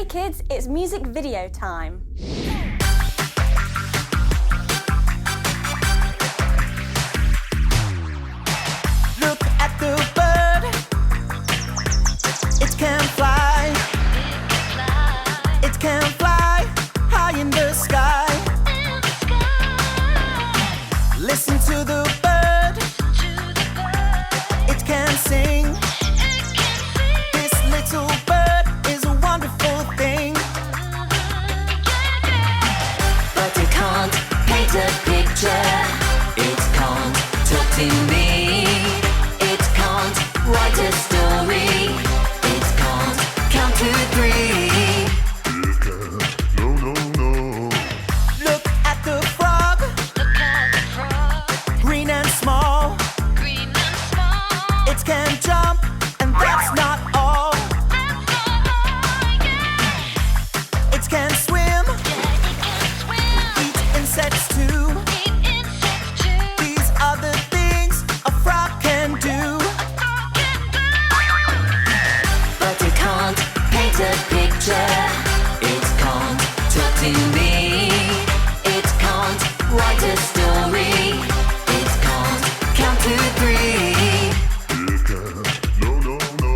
Hey kids, it's music video time. Look at the bird. It can fly. It can fly high in the sky. Listen to the bird. It can sing. This little bird is a wonderful thing. But it can't paint a picture. It can't talk to me. It can't write a story. It can't count to three. It can't, no, no, no. Look at the frog. Green and small. It can jump, and that's not all. It can swim. Eat insects too. These are the things a frog can do. But it can't paint a picture. It can't talk to me. It can't write a story. It can't count to three. It can't, no, no, no.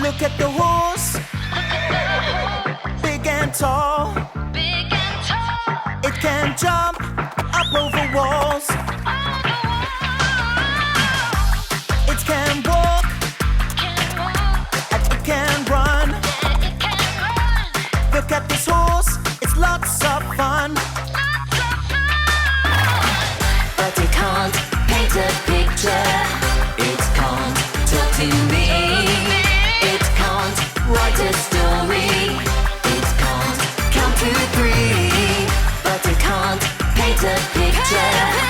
Look at the horse. Big and tall. It can jump up over walls. It can walk. And it can run. Look at this horse. It's lots of fun. But it can't paint a picture. It can't talk to me. It can't write a story. It can't count to three. But it can't paint a picture.